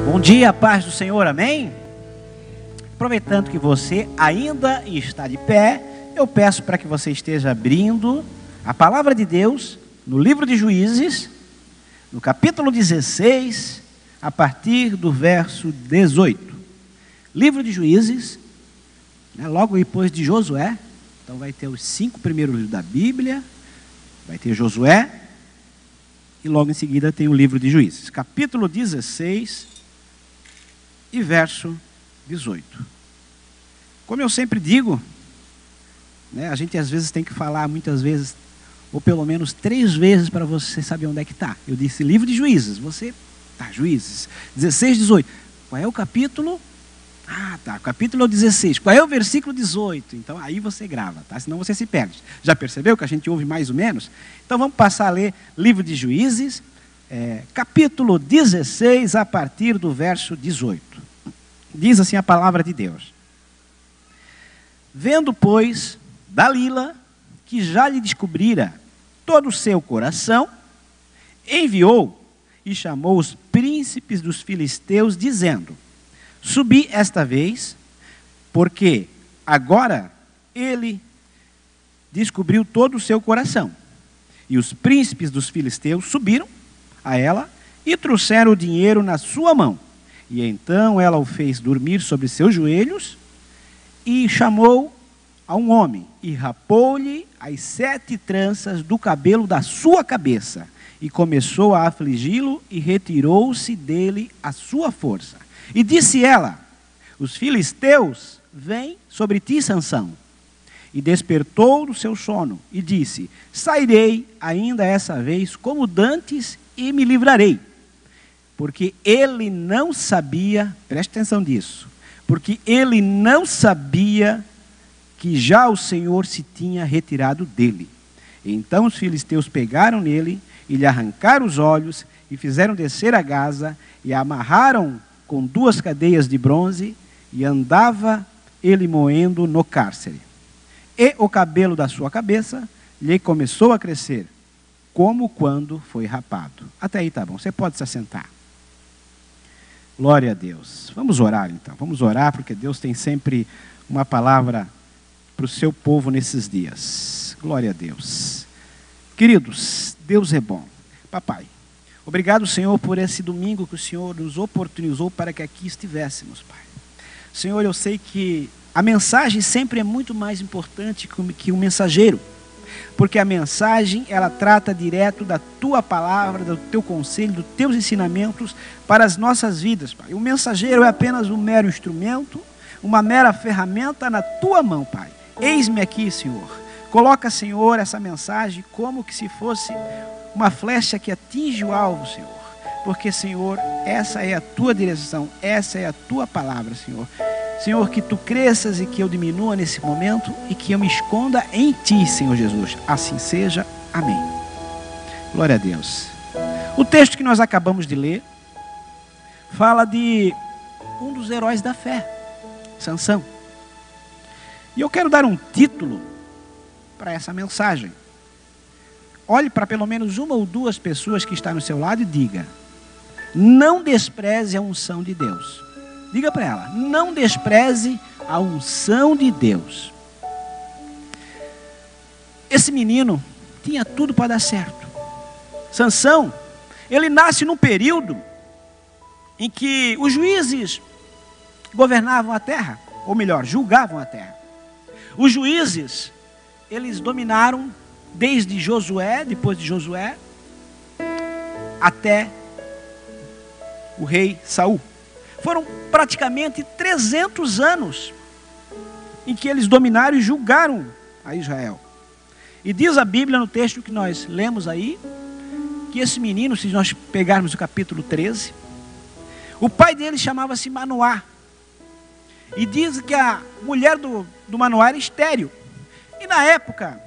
Bom dia, paz do Senhor, amém? Aproveitando que você ainda está de pé, eu peço para que você esteja abrindo a palavra de Deus no livro de Juízes, no capítulo 16, a partir do verso 18. Livro de Juízes, logo depois de Josué, então vai ter os 5 primeiros livros da Bíblia, vai ter Josué, e logo em seguida tem o livro de Juízes, capítulo 16 e verso 18. Como eu sempre digo, a gente às vezes tem que falar muitas vezes, ou pelo menos 3 vezes para você saber onde é que está. Eu disse livro de Juízes, Juízes, 16, 18. Qual é o capítulo? O capítulo é o 16. Qual é o versículo 18? Então aí você grava, tá? Senão você se perde. Já percebeu que a gente ouve mais ou menos? Então vamos passar a ler livro de Juízes, capítulo 16, a partir do verso 18. Diz assim a palavra de Deus: Vendo, pois, Dalila, que já lhe descobrira todo o seu coração, enviou e chamou os príncipes dos filisteus, dizendo: Subi esta vez, porque agora ele descobriu todo o seu coração. E os príncipes dos filisteus subiram a ela e trouxeram o dinheiro na sua mão. E então ela o fez dormir sobre seus joelhos e chamou a um homem e rapou-lhe as 7 tranças do cabelo da sua cabeça e começou a afligi-lo e retirou-se dele a sua força. E disse ela: Os filisteus vêm sobre ti, Sansão. E despertou do seu sono e disse: Sairei ainda essa vez como dantes e me livrarei. Porque ele não sabia, preste atenção nisso, porque ele não sabia que já o Senhor se tinha retirado dele. Então os filisteus pegaram nele e lhe arrancaram os olhos e fizeram descer a Gaza e a amarraram com 2 cadeias de bronze e andava ele moendo no cárcere. E o cabelo da sua cabeça lhe começou a crescer, como quando foi rapado. Até aí tá bom, você pode se assentar. Glória a Deus. Vamos orar então, vamos orar porque Deus tem sempre uma palavra para o seu povo nesses dias. Glória a Deus. Queridos, Deus é bom. Papai, obrigado, Senhor, por esse domingo que o Senhor nos oportunizou para que aqui estivéssemos, Pai. Senhor, eu sei que a mensagem sempre é muito mais importante que o mensageiro, porque a mensagem, ela trata direto da tua palavra, do teu conselho, dos teus ensinamentos para as nossas vidas, Pai. O mensageiro é apenas um mero instrumento, uma mera ferramenta na tua mão, Pai. Eis-me aqui, Senhor. Coloca, Senhor, essa mensagem como que se fosse uma flecha que atinge o alvo, Senhor. Porque, Senhor, essa é a tua direção, essa é a tua palavra, Senhor. Senhor, que tu cresças e que eu diminua nesse momento e que eu me esconda em ti, Senhor Jesus. Assim seja. Amém. Glória a Deus. O texto que nós acabamos de ler fala de um dos heróis da fé, Sansão. E eu quero dar um título para essa mensagem. Olhe para pelo menos 1 ou 2 pessoas que estão no seu lado e diga: não despreze a unção de Deus. Diga para ela: não despreze a unção de Deus. Esse menino tinha tudo para dar certo. Sansão, ele nasce num período em que os juízes governavam a terra, ou melhor, julgavam a terra. Os juízes, eles dominaram desde Josué, depois de Josué, até o rei Saul. Foram praticamente 300 anos em que eles dominaram e julgaram a Israel. E diz a Bíblia no texto que nós lemos aí, que esse menino, se nós pegarmos o capítulo 13, o pai dele chamava-se Manoá. E diz que a mulher do Manoá era estéril. E na época,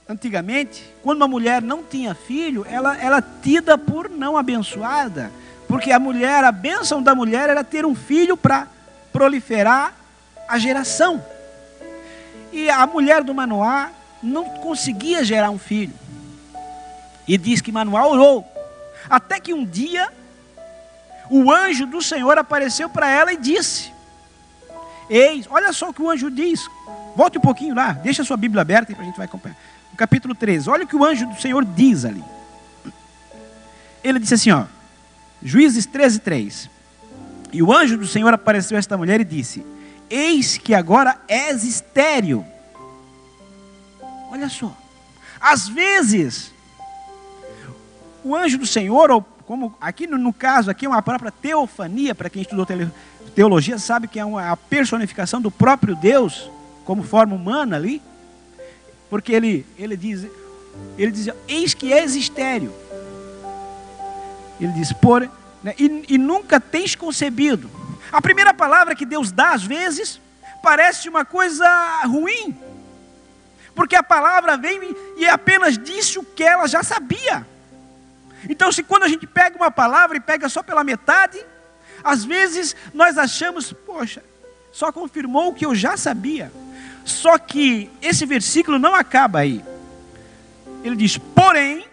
antigamente, quando uma mulher não tinha filho, ela era tida por não abençoada. Porque a bênção da mulher era ter um filho para proliferar a geração. E a mulher do Manoá não conseguia gerar um filho. E diz que Manoá orou. Até que um dia, o anjo do Senhor apareceu para ela e disse: eis, olha só o que o anjo diz. Volte um pouquinho lá, deixa a sua Bíblia aberta e a gente vai acompanhar. No capítulo 13, olha o que o anjo do Senhor diz ali. Ele disse assim, ó, Juízes 13:3. E o anjo do Senhor apareceu a esta mulher e disse: eis que agora és estéril. Olha só, às vezes, o anjo do Senhor, ou como aqui no caso, aqui é uma própria teofania, para quem estudou teologia sabe que é a personificação do próprio Deus, como forma humana ali, porque ele diz, eis que és estéril. Ele diz, né, e nunca tens concebido. A primeira palavra que Deus dá, às vezes, parece uma coisa ruim, porque a palavra vem e apenas disse o que ela já sabia. Então, se quando a gente pega uma palavra e pega só pela metade, às vezes nós achamos, poxa, só confirmou o que eu já sabia. Só que esse versículo não acaba aí. Ele diz, porém,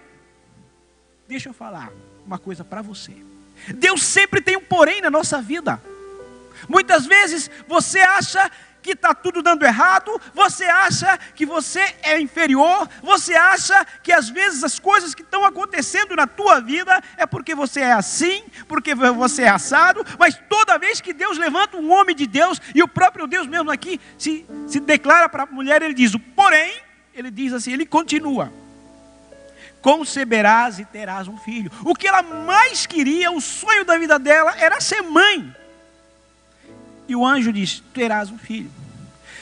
deixa eu falar uma coisa para você. Deus sempre tem um porém na nossa vida. Muitas vezes você acha que está tudo dando errado, você acha que você é inferior, você acha que às vezes as coisas que estão acontecendo na tua vida é porque você é assim, porque você é assado, mas toda vez que Deus levanta um homem de Deus, e o próprio Deus mesmo aqui se declara para a mulher, ele diz, porém, ele diz assim, ele continua, conceberás e terás um filho. O que ela mais queria, o sonho da vida dela era ser mãe. E o anjo diz, terás um filho.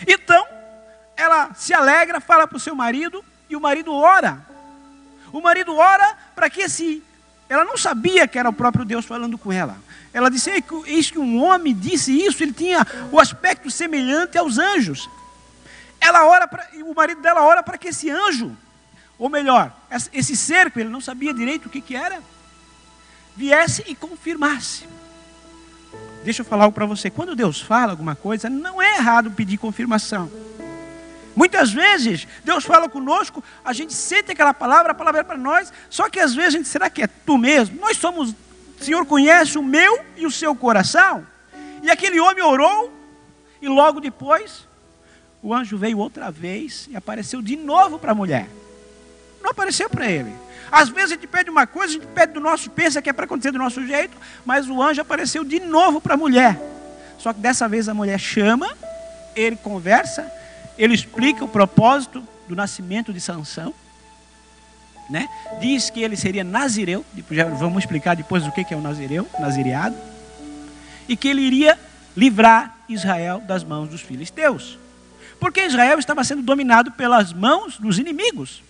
Então, ela se alegra, fala para o seu marido, e o marido ora. O marido ora para que ela não sabia que era o próprio Deus falando com ela. Ela disse, eis que um homem disse isso, ele tinha o aspecto semelhante aos anjos. O marido dela ora para que esse anjo, ou melhor, esse ser, ele não sabia direito o que era, viesse e confirmasse. Deixa eu falar algo para você. Quando Deus fala alguma coisa, não é errado pedir confirmação. Muitas vezes, Deus fala conosco, a gente sente aquela palavra, a palavra é para nós, só que às vezes a gente, será que é tu mesmo? O Senhor conhece o meu e o seu coração. E aquele homem orou, e logo depois, o anjo veio outra vez e apareceu de novo para a mulher. Não apareceu para ele. Às vezes a gente pede uma coisa, a gente pede pensa que é para acontecer do nosso jeito, mas o anjo apareceu de novo para a mulher. Só que dessa vez a mulher chama, ele conversa, ele explica o propósito do nascimento de Sansão, né? Diz que ele seria nazireu, já vamos explicar depois o que é o nazireu, nazireado, e que ele iria livrar Israel das mãos dos filisteus, porque Israel estava sendo dominado pelas mãos dos inimigos.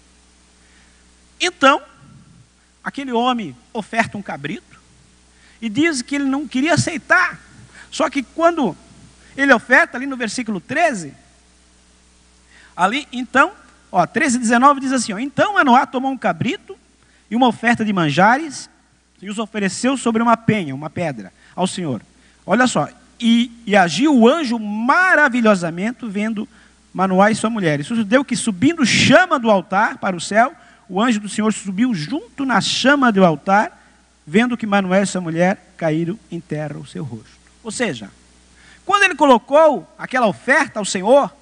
Então, aquele homem oferta um cabrito e diz que ele não queria aceitar. Só que quando ele oferta, ali no versículo 13, ali, então, 13:19 diz assim, então Manoá tomou um cabrito e uma oferta de manjares e os ofereceu sobre uma penha, uma pedra, ao Senhor. Olha só, e agiu o anjo maravilhosamente vendo Manoá e sua mulher. E sucedeu que, subindo chama do altar para o céu, o anjo do Senhor subiu junto na chama do altar, vendo que Manoá e sua mulher caíram em terra o seu rosto. Ou seja, quando ele colocou aquela oferta ao Senhor,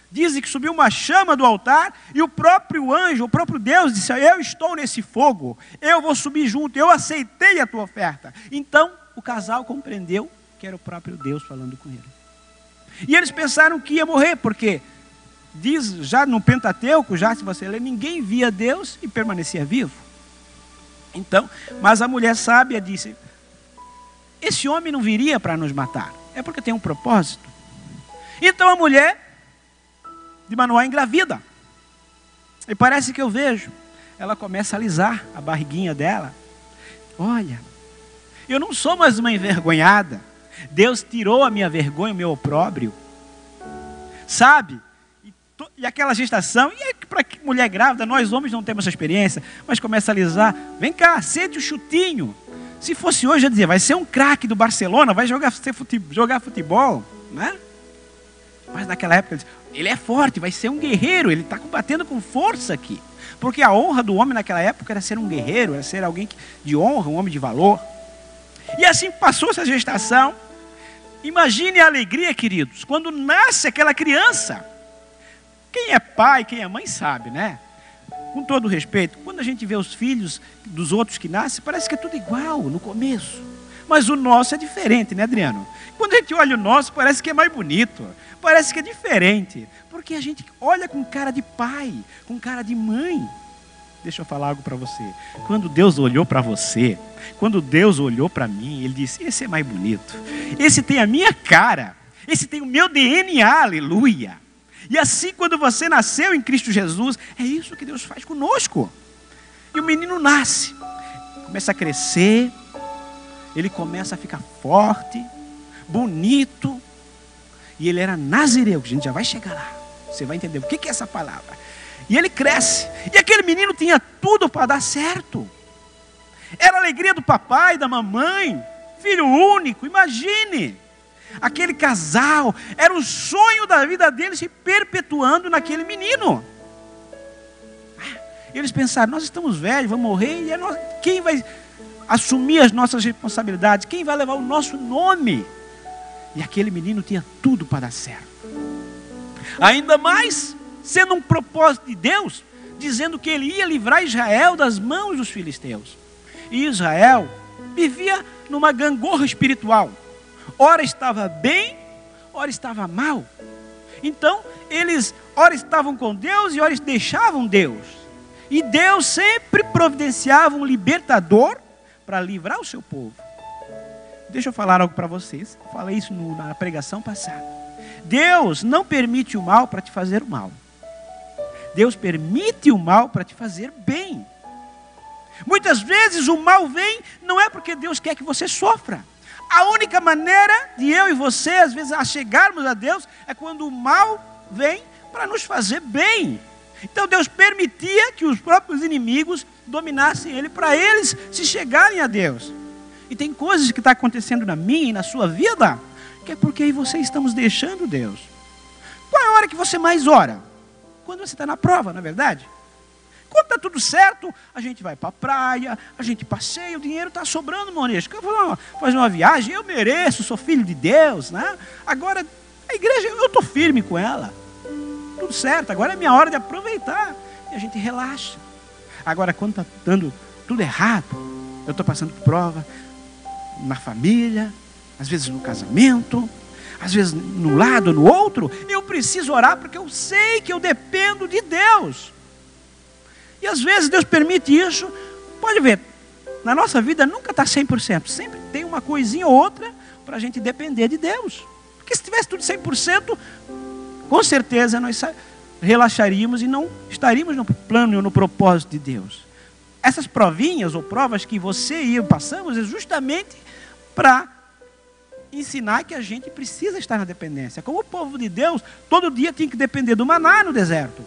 diz que subiu uma chama do altar, e o próprio anjo, o próprio Deus disse, eu estou nesse fogo, eu vou subir junto, eu aceitei a tua oferta. Então, o casal compreendeu que era o próprio Deus falando com ele. E eles pensaram que ia morrer, porque diz já no Pentateuco, já se você ler, ninguém via Deus e permanecia vivo. Então, mas a mulher sábia disse, esse homem não viria para nos matar, é porque tem um propósito. Então a mulher de Manoá engravida, e parece que eu vejo, ela começa a alisar a barriguinha dela. Olha, eu não sou mais uma envergonhada, Deus tirou a minha vergonha, o meu opróbrio, sabe? E aquela gestação, e para mulher grávida, nós homens não temos essa experiência, mas começa a alisar, vem cá, sente o chutinho. Se fosse hoje, eu dizia, vai ser um craque do Barcelona, vai jogar futebol, né? Mas naquela época, ele é forte, vai ser um guerreiro, ele está combatendo com força aqui. Porque a honra do homem naquela época era ser um guerreiro, era ser alguém de honra, um homem de valor. E assim passou-se a gestação. Imagine a alegria, queridos, quando nasce aquela criança. Quem é pai, quem é mãe sabe, né? Com todo respeito, quando a gente vê os filhos dos outros que nascem, parece que é tudo igual no começo. Mas o nosso é diferente, né, Adriano? Quando a gente olha o nosso, parece que é mais bonito. Parece que é diferente. Porque a gente olha com cara de pai, com cara de mãe. Deixa eu falar algo para você. Quando Deus olhou para você, quando Deus olhou para mim, Ele disse, esse é mais bonito. Esse tem a minha cara. Esse tem o meu DNA, aleluia. E assim, quando você nasceu em Cristo Jesus, é isso que Deus faz conosco. E o menino nasce, começa a crescer, ele começa a ficar forte, bonito. E ele era nazireu, a gente já vai chegar lá. Você vai entender o que é essa palavra. E ele cresce. E aquele menino tinha tudo para dar certo. Era a alegria do papai, da mamãe, filho único, imagine. Aquele casal, era o sonho da vida deles se perpetuando naquele menino. Eles pensaram, nós estamos velhos, vamos morrer, e quem vai assumir as nossas responsabilidades? Quem vai levar o nosso nome? E aquele menino tinha tudo para dar certo. Ainda mais, sendo um propósito de Deus, dizendo que ele ia livrar Israel das mãos dos filisteus. E Israel vivia numa gangorra espiritual. Ora estava bem, ora estava mal. Então, eles ora estavam com Deus e ora deixavam Deus. E Deus sempre providenciava um libertador para livrar o seu povo. Deixa eu falar algo para vocês. Eu falei isso na pregação passada. Deus não permite o mal para te fazer o mal. Deus permite o mal para te fazer bem. Muitas vezes o mal vem, não é porque Deus quer que você sofra. A única maneira de eu e você, às vezes, a chegarmos a Deus, é quando o mal vem para nos fazer bem. Então Deus permitia que os próprios inimigos dominassem Ele, para eles se chegarem a Deus. E tem coisas que estão acontecendo na minha e na sua vida, que é porque eu e você estamos deixando Deus. Qual é a hora que você mais ora? Quando você está na prova, não é verdade? Quando está tudo certo, a gente vai para a praia, a gente passeia, o dinheiro está sobrando, Monesco. Eu vou fazer uma viagem, eu mereço, sou filho de Deus, né? Agora, a igreja, eu estou firme com ela. Tudo certo, agora é minha hora de aproveitar. E a gente relaxa. Agora, quando está dando tudo errado, eu estou passando por prova na família, às vezes no casamento, às vezes num lado ou no outro, eu preciso orar porque eu sei que eu dependo de Deus. E às vezes Deus permite isso. Pode ver, na nossa vida nunca está 100%. Sempre tem uma coisinha ou outra para a gente depender de Deus. Porque se tivesse tudo 100%, com certeza nós relaxaríamos e não estaríamos no plano e no propósito de Deus. Essas provinhas ou provas que você e eu passamos é justamente para ensinar que a gente precisa estar na dependência. Como o povo de Deus, todo dia tinha que depender do maná no deserto.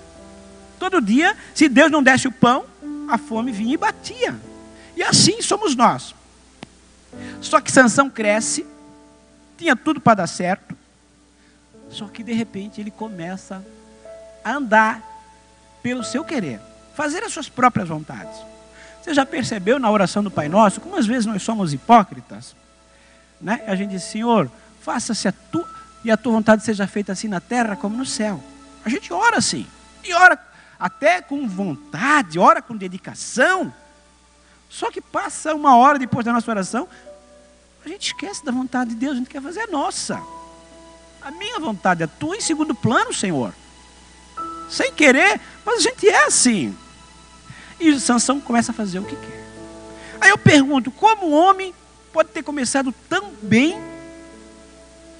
Todo dia, se Deus não desse o pão, a fome vinha e batia. E assim somos nós. Só que Sansão cresce, tinha tudo para dar certo, só que de repente ele começa a andar pelo seu querer, fazer as suas próprias vontades. Você já percebeu na oração do Pai Nosso, como às vezes nós somos hipócritas? Né? A gente diz, Senhor, faça-se a tua vontade seja feita assim na terra como no céu. A gente ora assim, e ora até com vontade, ora com dedicação. Só que passa uma hora depois da nossa oração, a gente esquece da vontade de Deus, a gente quer fazer a nossa. A minha vontade, a tua em segundo plano, Senhor. Sem querer, mas a gente é assim. E Sansão começa a fazer o que quer. Aí eu pergunto, como um homem pode ter começado tão bem,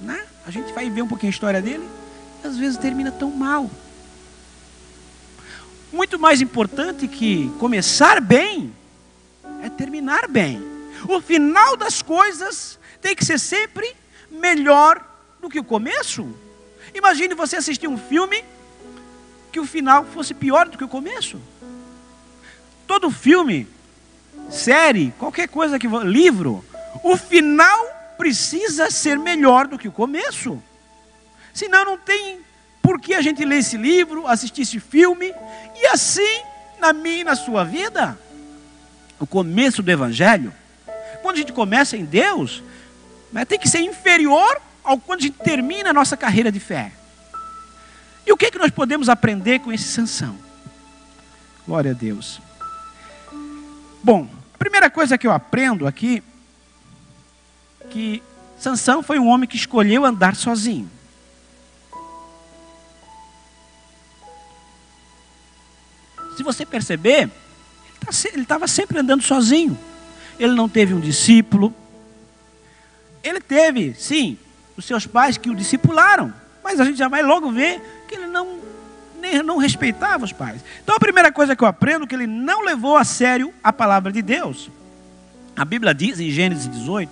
né? A gente vai ver um pouquinho a história dele, e às vezes termina tão mal. Muito mais importante que começar bem, é terminar bem. O final das coisas tem que ser sempre melhor do que o começo. Imagine você assistir um filme que o final fosse pior do que o começo. Todo filme, série, qualquer coisa que livro, o final precisa ser melhor do que o começo. Senão não tem por que a gente ler esse livro, assistir esse filme. E assim, na minha e na sua vida, o começo do Evangelho, quando a gente começa em Deus, mas tem que ser inferior ao quando a gente termina a nossa carreira de fé. E o que é que nós podemos aprender com esse Sansão? Glória a Deus. Bom, a primeira coisa que eu aprendo aqui, que Sansão foi um homem que escolheu andar sozinho. Se você perceber, ele estava sempre andando sozinho. Ele não teve um discípulo. Ele teve, sim, os seus pais que o discipularam, mas a gente já vai logo ver que ele não respeitava os pais. Então a primeira coisa que eu aprendo é que ele não levou a sério a palavra de Deus. A Bíblia diz em Gênesis 18,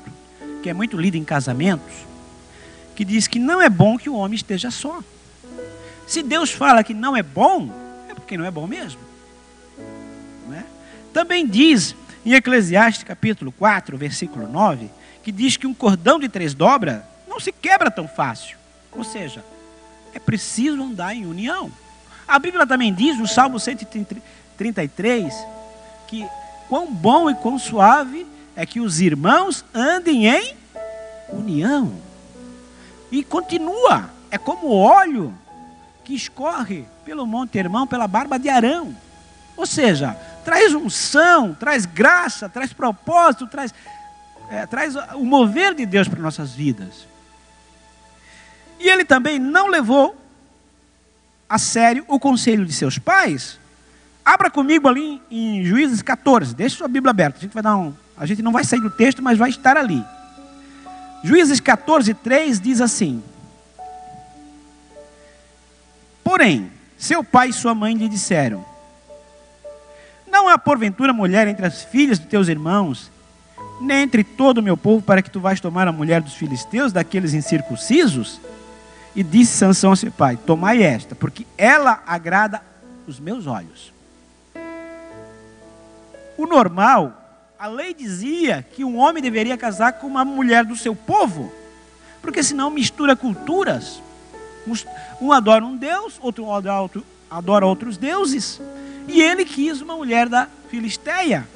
que é muito lida em casamentos, que diz que não é bom que o homem esteja só. Se Deus fala que não é bom, é porque não é bom mesmo. Não é? Também diz em Eclesiastes capítulo 4, versículo 9, que diz que um cordão de 3 dobras não se quebra tão fácil. Ou seja, é preciso andar em união. A Bíblia também diz no Salmo 133, que quão bom e quão suave é que os irmãos andem em união. E continua, é como o óleo que escorre pelo Monte Hermão, pela barba de Arão. Ou seja, traz unção, traz graça, traz propósito, traz o mover de Deus para nossas vidas. E ele também não levou a sério o conselho de seus pais. Abra comigo ali em Juízes 14, deixa sua Bíblia aberta, a gente não vai sair do texto, mas vai estar ali. Juízes 14, 3 diz assim: porém, seu pai e sua mãe lhe disseram: não há porventura mulher entre as filhas de teus irmãos, nem entre todo o meu povo, para que tu vais tomar a mulher dos filisteus, daqueles incircuncisos? E disse Sansão a seu pai: tomai esta, porque ela agrada os meus olhos. O normal, a lei dizia que um homem deveria casar com uma mulher do seu povo, porque senão mistura culturas. Um adora um deus, outro adora outros deuses. E ele quis uma mulher da Filisteia.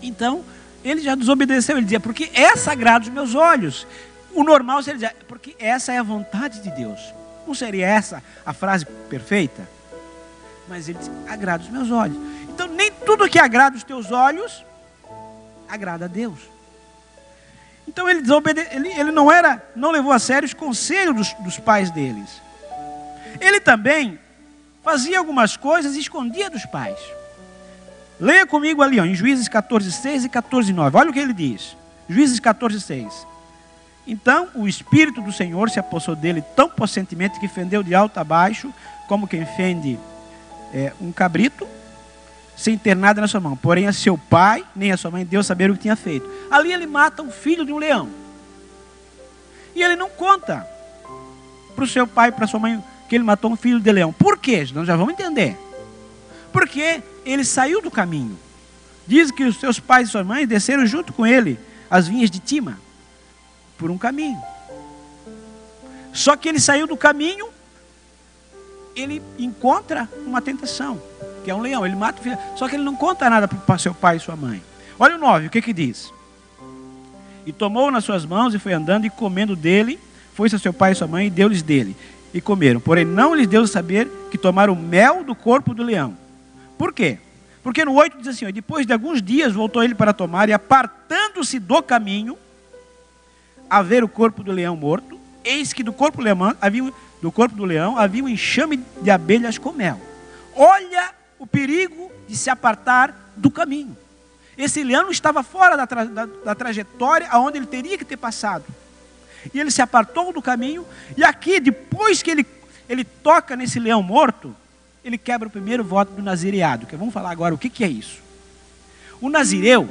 Então, ele já desobedeceu. Ele dizia: porque essa agrada os meus olhos. O normal seria dizer: porque essa é a vontade de Deus. Não seria essa a frase perfeita? Mas ele disse: agrada os meus olhos. Então, nem tudo que agrada os teus olhos agrada a Deus. Então, ele não levou a sério os conselhos dos pais deles. Ele também fazia algumas coisas e escondia dos pais. Leia comigo ali, em Juízes 14, 6 e 14, 9. Olha o que ele diz. Juízes 14, 6. Então o Espírito do Senhor se apossou dele tão possentemente que fendeu de alto a baixo, como quem fende um cabrito, sem ter nada na sua mão. Porém a seu pai, nem a sua mãe, deu saber o que tinha feito. Ali ele mata um filho de um leão. E ele não conta para o seu pai e para a sua mãe que ele matou um filho de leão. Por quê? Nós já vamos entender. Porque ele saiu do caminho. Diz que os seus pais e sua mãe desceram junto com ele as vinhas de Tima, por um caminho. Só que ele saiu do caminho, ele encontra uma tentação, que é um leão. Ele mata o filho. Só que ele não conta nada para seu pai e sua mãe. Olha o 9, o que diz? E tomou nas suas mãos e foi andando e comendo dele, foi-se a seu pai e sua mãe e deu-lhes dele. E comeram, porém não lhes deu saber que tomaram mel do corpo do leão. Por quê? Porque no 8 diz assim: ó, depois de alguns dias voltou ele para tomar, e apartando-se do caminho, a ver o corpo do leão morto, eis que do corpo do leão havia um enxame de abelhas com mel. Olha o perigo de se apartar do caminho. Esse leão estava fora da trajetória aonde ele teria que ter passado. E ele se apartou do caminho, e aqui, depois que ele toca nesse leão morto, ele quebra o primeiro voto do nazireado, que vamos falar agora o que é isso. O nazireu,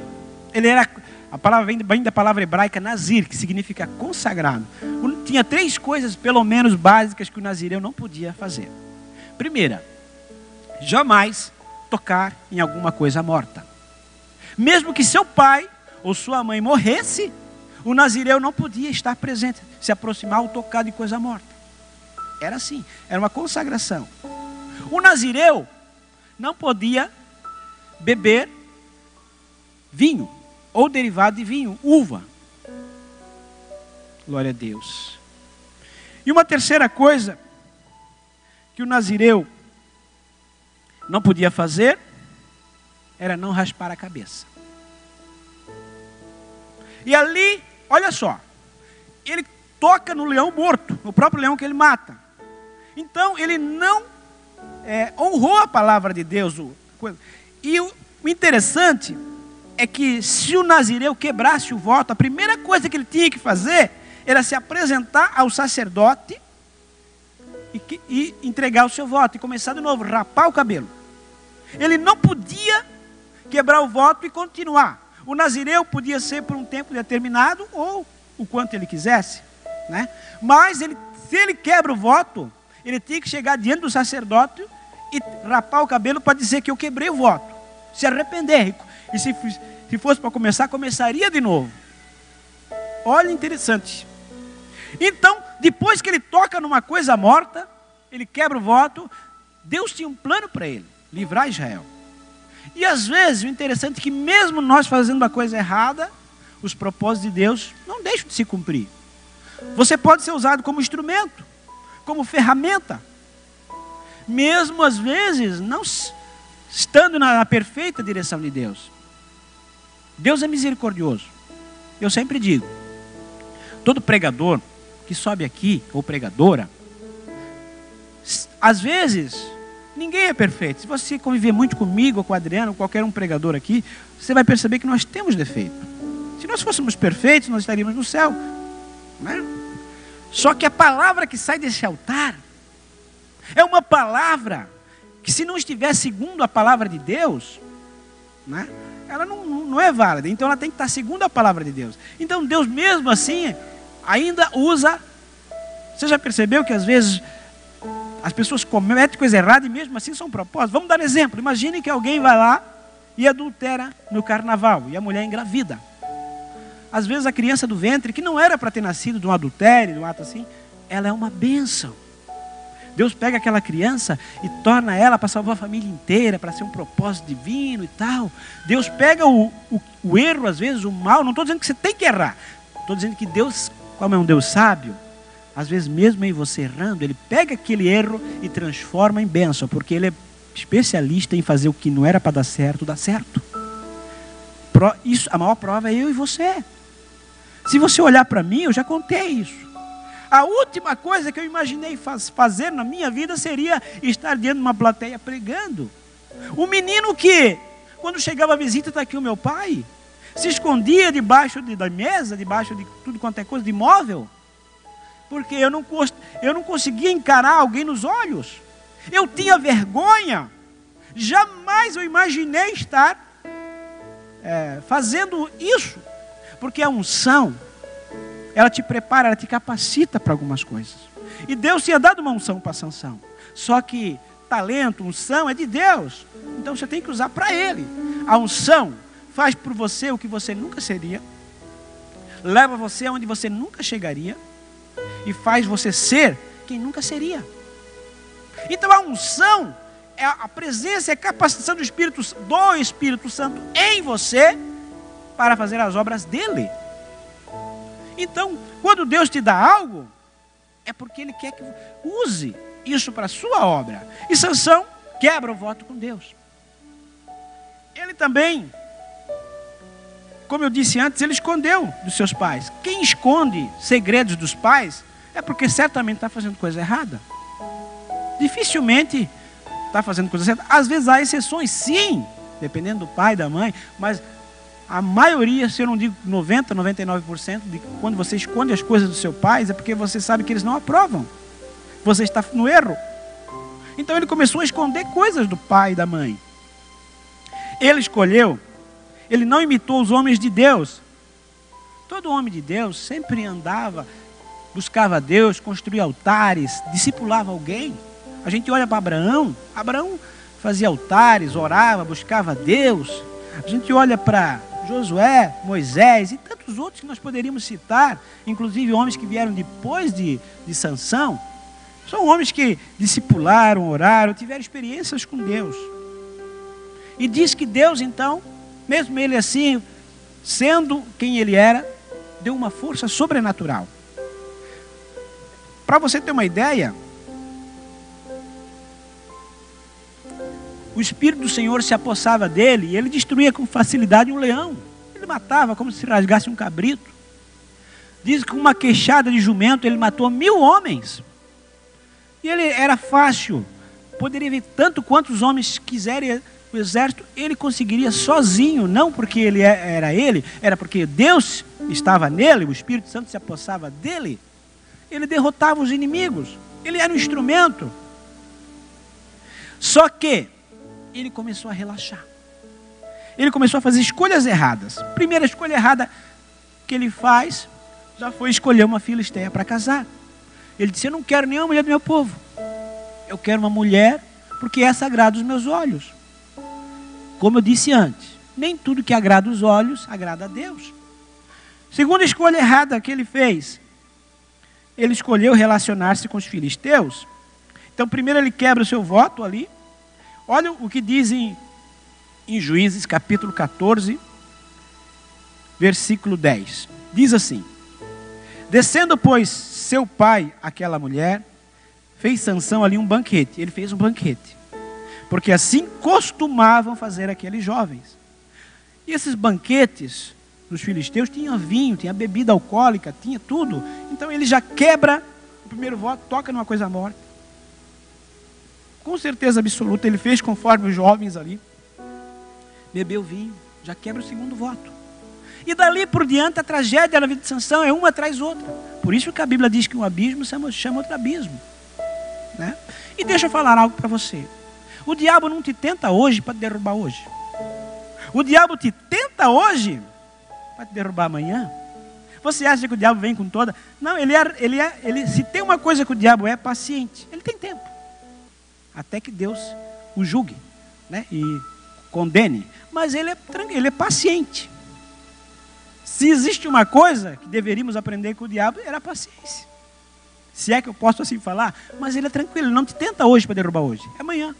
a palavra vem da palavra hebraica nazir, que significa consagrado. Tinha 3 coisas, pelo menos básicas, que o nazireu não podia fazer. Primeira, jamais tocar em alguma coisa morta. Mesmo que seu pai ou sua mãe morresse, o nazireu não podia estar presente, se aproximar ou tocar de coisa morta. Era assim, era uma consagração. O nazireu não podia beber vinho. ou derivado de vinho, uva. Glória a Deus. E uma terceira coisa que o nazireu não podia fazer era não raspar a cabeça. E ali, olha só, ele toca no leão morto, no próprio leão que ele mata. Então ele não honrou a palavra de Deus. E o interessante é que se o nazireu quebrasse o voto, a primeira coisa que ele tinha que fazer era se apresentar ao sacerdote e entregar o seu voto, e começar de novo, rapar o cabelo. Ele não podia quebrar o voto e continuar. O nazireu podia ser por um tempo determinado, ou o quanto ele quisesse, né? Mas se ele quebra o voto, ele tinha que chegar diante do sacerdote e rapar o cabelo para dizer que eu quebrei o voto, se arrepender. E se fosse para começar, começaria de novo. Olha, interessante. Então, depois que ele toca numa coisa morta, ele quebra o voto, Deus tinha um plano para ele, livrar Israel. E às vezes, o interessante é que mesmo nós fazendo uma coisa errada, os propósitos de Deus não deixam de se cumprir. Você pode ser usado como instrumento, como ferramenta, mesmo às vezes não estando na perfeita direção de Deus. Deus é misericordioso. Eu sempre digo, todo pregador que sobe aqui, ou pregadora, às vezes, ninguém é perfeito. Se você conviver muito comigo, ou com o Adriano, ou qualquer um pregador aqui, você vai perceber que nós temos defeito. Se nós fôssemos perfeitos, nós estaríamos no céu, né? Só que a palavra que sai desse altar é uma palavra que, se não estiver segundo a palavra de Deus, né, ela não é válida. Então ela tem que estar segundo a palavra de Deus. Então Deus mesmo assim ainda usa. Você já percebeu que às vezes as pessoas cometem coisa errada e mesmo assim são propósitos? Vamos dar exemplo. Imagine que alguém vai lá e adultera no carnaval e a mulher engravida. Às vezes a criança do ventre, que não era para ter nascido de um adultério, de um ato assim, ela é uma bênção. Deus pega aquela criança e torna ela para salvar a família inteira, para ser um propósito divino e tal. Deus pega o erro, às vezes, o mal. Não estou dizendo que você tem que errar. Estou dizendo que Deus, como é um Deus sábio, às vezes mesmo em você errando, Ele pega aquele erro e transforma em bênção, porque Ele é especialista em fazer o que não era para dar certo, dá certo. Isso, a maior prova é eu e você. Se você olhar para mim, eu já contei isso. A última coisa que eu imaginei fazer na minha vida seria estar diante de uma plateia pregando. O menino que, quando chegava a visita, está aqui o meu pai, se escondia debaixo da mesa, debaixo de tudo quanto é coisa, de móvel, porque eu não conseguia encarar alguém nos olhos. Eu tinha vergonha. Jamais eu imaginei estar fazendo isso, porque a unção, ela te prepara, ela te capacita para algumas coisas. E Deus tinha dado uma unção para Sansão. Só que talento, unção é de Deus. Então você tem que usar para Ele. A unção faz por você o que você nunca seria, leva você aonde você nunca chegaria e faz você ser quem nunca seria. Então a unção é a presença e a capacitação do Espírito Santo em você para fazer as obras dele. Então, quando Deus te dá algo, é porque Ele quer que use isso para a sua obra. E Sansão quebra o voto com Deus. Ele também, como eu disse antes, ele escondeu dos seus pais. Quem esconde segredos dos pais é porque certamente está fazendo coisa errada. Dificilmente está fazendo coisa certa. Às vezes há exceções, sim, dependendo do pai, da mãe, mas a maioria, se eu não digo 90%, 99%, de quando você esconde as coisas dos seus pais, é porque você sabe que eles não aprovam. Você está no erro. Então ele começou a esconder coisas do pai e da mãe. Ele não imitou os homens de Deus. Todo homem de Deus sempre andava, buscava Deus, construía altares, discipulava alguém. A gente olha para Abraão fazia altares, orava, buscava Deus. A gente olha para Josué, Moisés e tantos outros que nós poderíamos citar, inclusive homens que vieram depois de Sansão. São homens que discipularam, oraram, tiveram experiências com Deus. E diz que Deus então, mesmo ele assim, sendo quem ele era, deu uma força sobrenatural. Para você ter uma ideia, o Espírito do Senhor se apossava dele e ele destruía com facilidade um leão. Ele matava como se rasgasse um cabrito. Diz que com uma queixada de jumento ele matou 1000 homens. E ele era fácil. Poderia vir tanto quantos homens quiserem o exército, ele conseguiria sozinho. Não porque ele era porque Deus estava nele, o Espírito Santo se apossava dele. Ele derrotava os inimigos. Ele era um instrumento. Só que ele começou a relaxar. Ele começou a fazer escolhas erradas. A primeira escolha errada que ele faz já foi escolher uma filisteia para casar. Ele disse: eu não quero nenhuma mulher do meu povo. Eu quero uma mulher porque essa agrada os meus olhos. Como eu disse antes, nem tudo que agrada os olhos agrada a Deus. Segunda escolha errada que ele fez, ele escolheu relacionar-se com os filisteus. Então primeiro ele quebra o seu voto ali. Olha o que diz em Juízes capítulo 14, versículo 10. Diz assim: descendo, pois, seu pai àquela mulher, fez Sansão ali um banquete. Ele fez um banquete, porque assim costumavam fazer aqueles jovens. E esses banquetes dos filisteus tinham vinho, tinha bebida alcoólica, tinha tudo. Então ele já quebra o primeiro voto, toca numa coisa morta. Com certeza absoluta, ele fez conforme os jovens ali. Bebeu vinho, já quebra o segundo voto. E dali por diante a tragédia na vida de Sansão é uma atrás outra. Por isso que a Bíblia diz que um abismo chama outro abismo, né? E deixa eu falar algo para você. O diabo não te tenta hoje para te derrubar hoje. O diabo te tenta hoje para te derrubar amanhã. Você acha que o diabo vem com toda... Não, se tem uma coisa que o diabo é paciente, ele tem tempo. Até que Deus o julgue, né? E condene. Mas ele é paciente. Se existe uma coisa que deveríamos aprender com o diabo, era a paciência. Se é que eu posso assim falar. Mas ele é tranquilo, ele não te tenta hoje para derrubar hoje. É amanhã.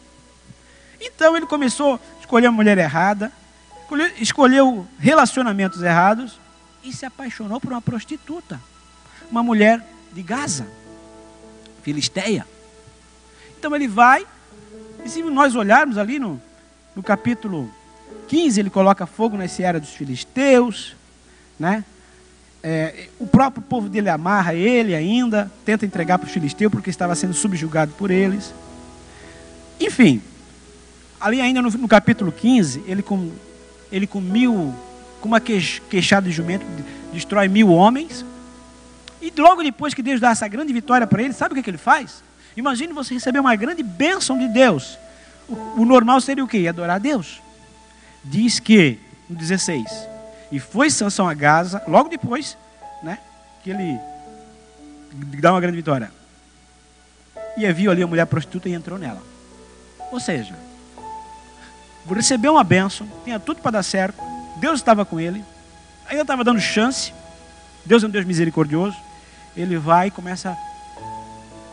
Então ele começou a escolher a mulher errada, escolheu relacionamentos errados e se apaixonou por uma prostituta. Uma mulher de Gaza, filisteia. Então ele vai, e se nós olharmos ali no capítulo 15, ele coloca fogo na seara dos filisteus, né? O próprio povo dele amarra ele ainda, tenta entregar para os filisteus porque estava sendo subjugado por eles. Enfim, ali ainda no capítulo 15, ele com uma queixada de jumento, destrói 1000 homens. E logo depois que Deus dá essa grande vitória para ele, sabe o que ele faz? Imagine você receber uma grande bênção de Deus. O normal seria o quê? Adorar a Deus. Diz que, no 16, e foi Sansão a Gaza, logo depois, né, que ele dá uma grande vitória. E viu ali a mulher prostituta e entrou nela. Ou seja, recebeu uma bênção, tinha tudo para dar certo, Deus estava com ele, ainda estava dando chance, Deus é um Deus misericordioso, ele vai e começa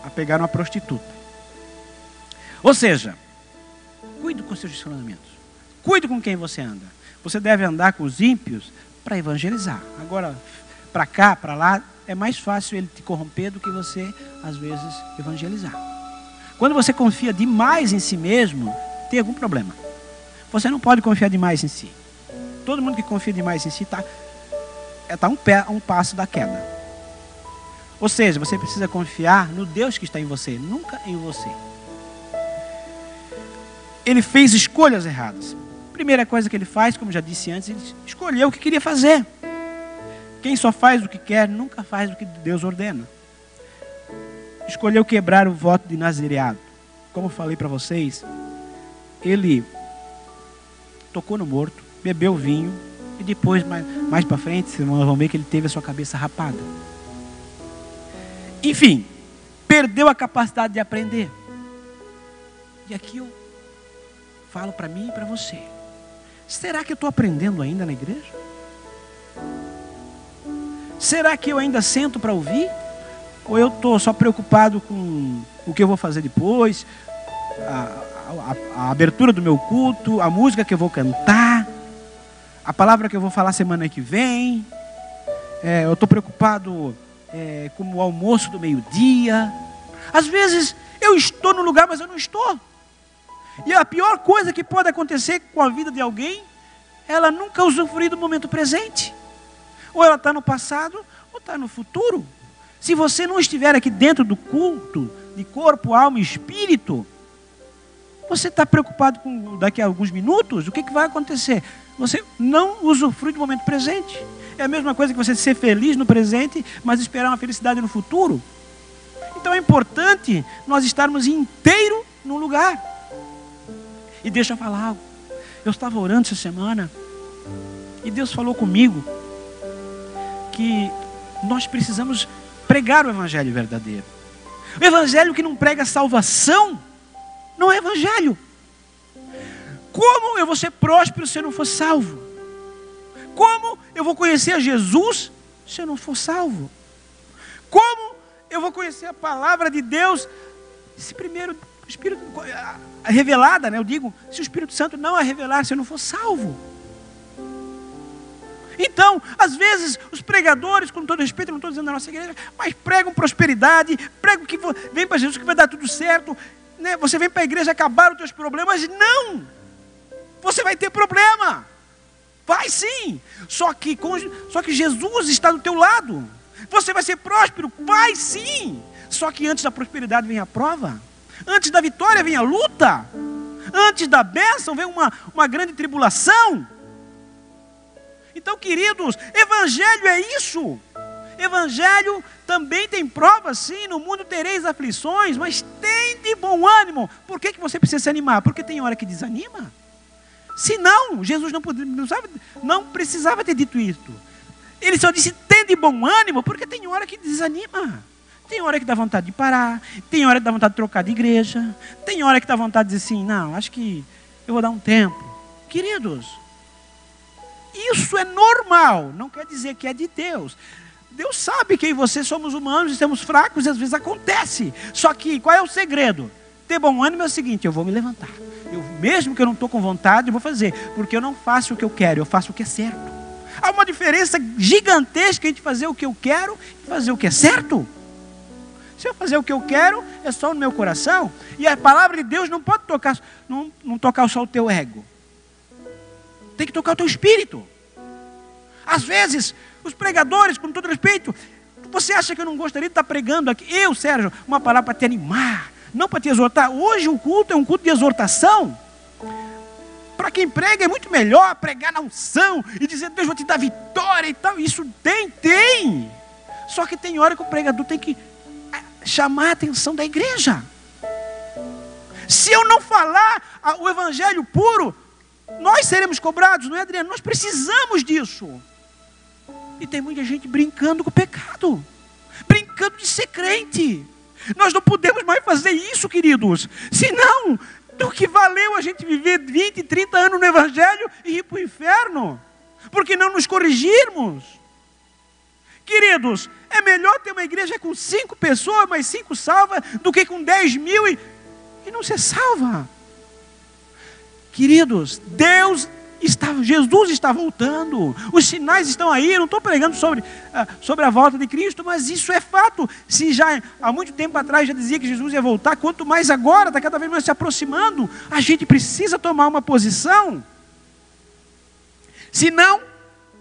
a pegar uma prostituta. Ou seja, cuide com seus relacionamentos, cuide com quem você anda. Você deve andar com os ímpios para evangelizar. Agora, para cá, para lá, é mais fácil ele te corromper do que você, às vezes, evangelizar. Quando você confia demais em si mesmo, tem algum problema. Você não pode confiar demais em si. Todo mundo que confia demais em si está um passo da queda. Ou seja, você precisa confiar no Deus que está em você, nunca em você. Ele fez escolhas erradas. Primeira coisa que ele faz, como já disse antes, ele escolheu o que queria fazer. Quem só faz o que quer, nunca faz o que Deus ordena. Escolheu quebrar o voto de nazireado. Como eu falei para vocês, ele tocou no morto, bebeu vinho, e depois, mais para frente, vocês vão ver que ele teve a sua cabeça rapada. Enfim, perdeu a capacidade de aprender. E aqui eu falo para mim e para você. Será que eu estou aprendendo ainda na igreja? Será que eu ainda sento para ouvir? Ou eu estou só preocupado com o que eu vou fazer depois, a abertura do meu culto, a música que eu vou cantar, a palavra que eu vou falar semana que vem. Eu estou preocupado com o almoço do meio-dia. Às vezes eu estou no lugar, mas eu não estou. E a pior coisa que pode acontecer com a vida de alguém, ela nunca usufrui do momento presente. Ou ela está no passado, ou está no futuro. Se você não estiver aqui dentro do culto, de corpo, alma e espírito, você está preocupado com daqui a alguns minutos, o que vai acontecer? Você não usufrui do momento presente. É a mesma coisa que você ser feliz no presente, mas esperar uma felicidade no futuro. Então é importante nós estarmos inteiro no lugar. E deixa eu falar algo. Eu estava orando essa semana e Deus falou comigo que nós precisamos pregar o evangelho verdadeiro. O evangelho que não prega salvação não é evangelho. Como eu vou ser próspero se eu não for salvo? Como eu vou conhecer a Jesus se eu não for salvo? Como eu vou conhecer a palavra de Deus se primeiro o Espírito revelada, né? Eu digo, se o Espírito Santo não a revelar, se eu não for salvo. Então, às vezes, os pregadores, com todo respeito, eu não estou dizendo da nossa igreja, mas pregam prosperidade, pregam que vem para Jesus que vai dar tudo certo, né? Você vem para a igreja acabar os teus problemas. Não! Você vai ter problema. Vai sim. Só que Jesus está do teu lado. Você vai ser próspero? Vai sim. Só que antes da prosperidade vem a prova. Antes da vitória vem a luta. Antes da bênção vem uma grande tribulação. Então, queridos, evangelho é isso. Evangelho também tem provas, sim. No mundo tereis aflições, mas tem de bom ânimo. Por que você precisa se animar? Porque tem hora que desanima. Se não, Jesus não precisava ter dito isso. Ele só disse, tem de bom ânimo, porque tem hora que desanima. Tem hora que dá vontade de parar, tem hora que dá vontade de trocar de igreja, tem hora que dá vontade de dizer assim, não, acho que eu vou dar um tempo. Queridos, isso é normal, não quer dizer que é de Deus. Deus sabe que eu e você somos humanos, estamos fracos e às vezes acontece. Só que qual é o segredo? Ter bom ânimo é o seguinte, eu vou me levantar. Mesmo que eu não estou com vontade, eu vou fazer. Porque eu não faço o que eu quero, eu faço o que é certo. Há uma diferença gigantesca entre fazer o que eu quero e fazer o que é certo. Se eu fazer o que eu quero, é só no meu coração. E a palavra de Deus não pode tocar, não tocar só o teu ego. Tem que tocar o teu espírito. Às vezes, os pregadores, com todo respeito, você acha que eu não gostaria de estar pregando aqui? Eu, Sérgio, uma palavra para te animar, não para te exortar. Hoje o culto é um culto de exortação. Para quem prega é muito melhor pregar na unção e dizer, Deus vai te dar vitória e tal. Isso tem. Só que tem hora que o pregador tem que chamar a atenção da igreja. Se eu não falar o evangelho puro, nós seremos cobrados, não é, Adriano? Nós precisamos disso. E tem muita gente brincando com o pecado, brincando de ser crente. Nós não podemos mais fazer isso, queridos. Senão, do que valeu a gente viver 20, 30 anos no evangelho e ir para o inferno? Porque não nos corrigirmos. Queridos, é melhor ter uma igreja com 5 pessoas, mas 5 salvas, do que com 10 mil e não ser salva. Queridos, Jesus está voltando, os sinais estão aí. Eu não estou pregando sobre a volta de Cristo, mas isso é fato. Se já há muito tempo atrás já dizia que Jesus ia voltar, quanto mais agora, está cada vez mais se aproximando. A gente precisa tomar uma posição, senão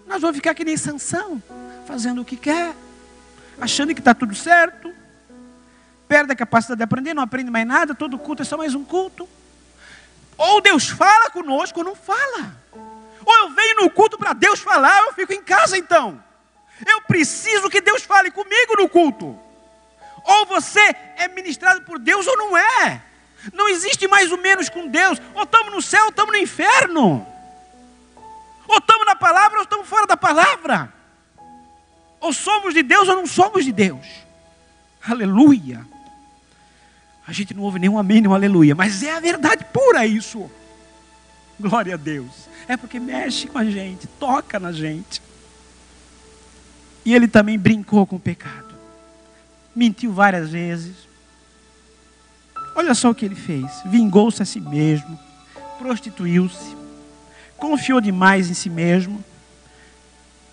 nós vamos ficar que nem Sansão, fazendo o que quer, achando que está tudo certo, perde a capacidade de aprender, não aprende mais nada, todo culto é só mais um culto. Ou Deus fala conosco ou não fala. Ou eu venho no culto para Deus falar, ou eu fico em casa então. Eu preciso que Deus fale comigo no culto. Ou você é ministrado por Deus ou não é. Não existe mais ou menos com Deus. Ou estamos no céu ou estamos no inferno. Ou estamos na palavra ou estamos fora da palavra. Ou somos de Deus ou não somos de Deus. Aleluia. A gente não ouve nenhum amém, nenhum aleluia. Mas é a verdade pura isso. Glória a Deus. É porque mexe com a gente, toca na gente. E ele também brincou com o pecado. Mentiu várias vezes. Olha só o que ele fez. Vingou-se a si mesmo. Prostituiu-se. confiou demais em si mesmo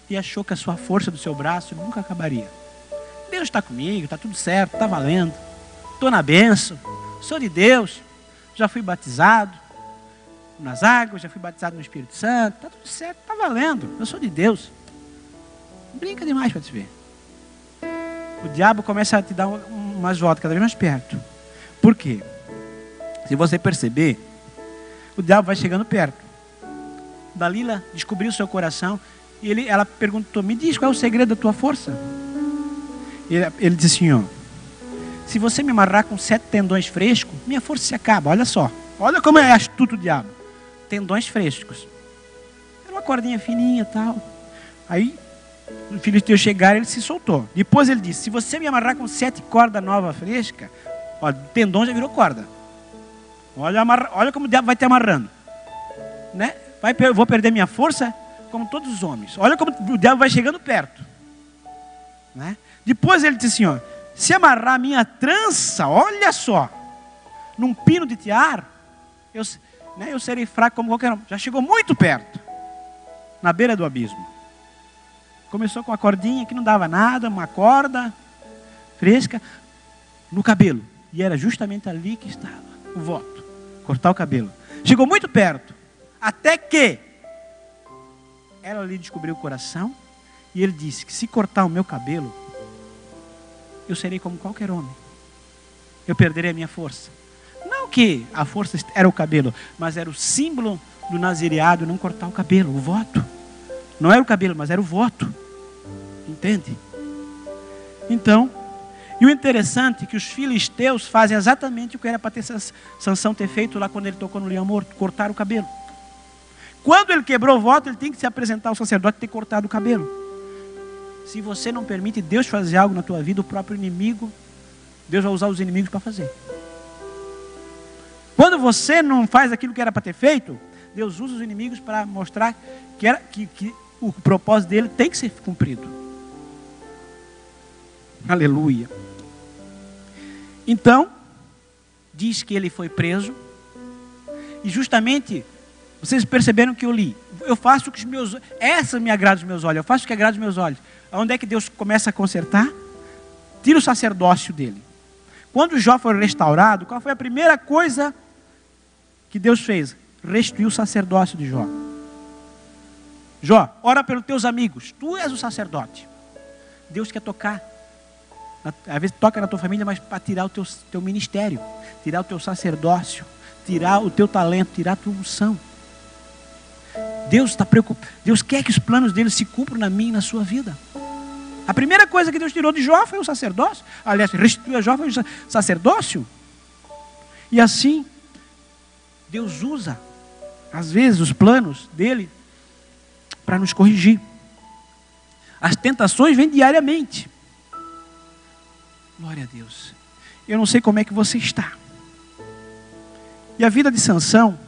e achou que a sua força do seu braço nunca acabaria. Deus está comigo, está tudo certo, está valendo. Estou na bênção, sou de Deus, já fui batizado nas águas, já fui batizado no Espírito Santo, está tudo certo, está valendo, eu sou de Deus. Brinca demais para te ver. O diabo começa a te dar umas voltas cada vez mais perto. Por quê? Se você perceber, o diabo vai chegando perto. Dalila descobriu o seu coração e ela perguntou, me diz qual é o segredo da tua força? Ele disse assim, ó, se você me amarrar com 7 tendões frescos, minha força se acaba, olha só. Olha como é astuto o diabo. Tendões frescos. Era uma cordinha fininha e tal. Aí, os filisteus chegaram e ele se soltou. Depois ele disse, se você me amarrar com 7 cordas novas frescas, ó, o tendão já virou corda. Olha como o diabo vai te amarrando. Né? Vou perder minha força como todos os homens. Olha como o diabo vai chegando perto. Né? Depois ele disse assim, ó, se amarrar minha trança, olha só, num pino de tiar, eu serei fraco como qualquer um. Já chegou muito perto, na beira do abismo. Começou com uma cordinha que não dava nada, uma corda fresca no cabelo. E era justamente ali que estava o voto, cortar o cabelo. Chegou muito perto, até que ela lhe descobriu o coração e ele disse que se cortar o meu cabelo, eu serei como qualquer homem. Eu perderei a minha força. Não que a força era o cabelo, mas era o símbolo do nazireado não cortar o cabelo, o voto. Não era o cabelo, mas era o voto. Entende? Então, e o interessante é que os filisteus fazem exatamente o que era para ter Sansão ter feito lá quando ele tocou no leão morto, cortar o cabelo. Quando ele quebrou o voto, ele tem que se apresentar ao sacerdote e ter cortado o cabelo. Se você não permite Deus fazer algo na tua vida, o próprio inimigo, Deus vai usar os inimigos para fazer. Quando você não faz aquilo que era para ter feito, Deus usa os inimigos para mostrar que o propósito dele tem que ser cumprido. Aleluia. Então, diz que ele foi preso, e justamente, vocês perceberam que eu li, eu faço o que os meus, essa me agrada os meus olhos, eu faço o que agrada os meus olhos. Onde é que Deus começa a consertar? Tira o sacerdócio dele. Quando Jó foi restaurado, qual foi a primeira coisa que Deus fez? Restituiu o sacerdócio de Jó. Jó, ora pelos teus amigos, tu és o sacerdote. Deus quer tocar, às vezes toca na tua família, mas para tirar o teu ministério, tirar o teu sacerdócio, tirar o teu talento, tirar a tua unção. Deus está preocupado, Deus quer que os planos dele se cumpram na minha e na sua vida. A primeira coisa que Deus tirou de Jó foi o sacerdócio. Aliás, restituiu a Jó foi o sacerdócio. E assim, Deus usa, às vezes, os planos dele para nos corrigir. As tentações vêm diariamente. Glória a Deus. Eu não sei como é que você está. E a vida de Sansão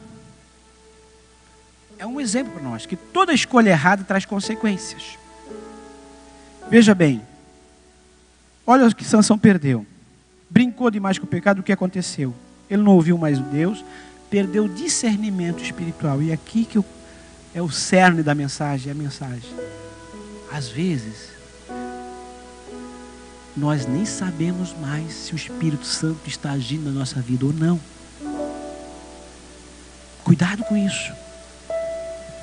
é um exemplo para nós, que toda escolha errada traz consequências. Veja bem, olha o que Sansão perdeu. Brincou demais com o pecado, o que aconteceu? Ele não ouviu mais Deus, perdeu o discernimento espiritual. E aqui que é o cerne da mensagem, é a mensagem. Às vezes, nós nem sabemos mais se o Espírito Santo está agindo na nossa vida ou não. Cuidado com isso.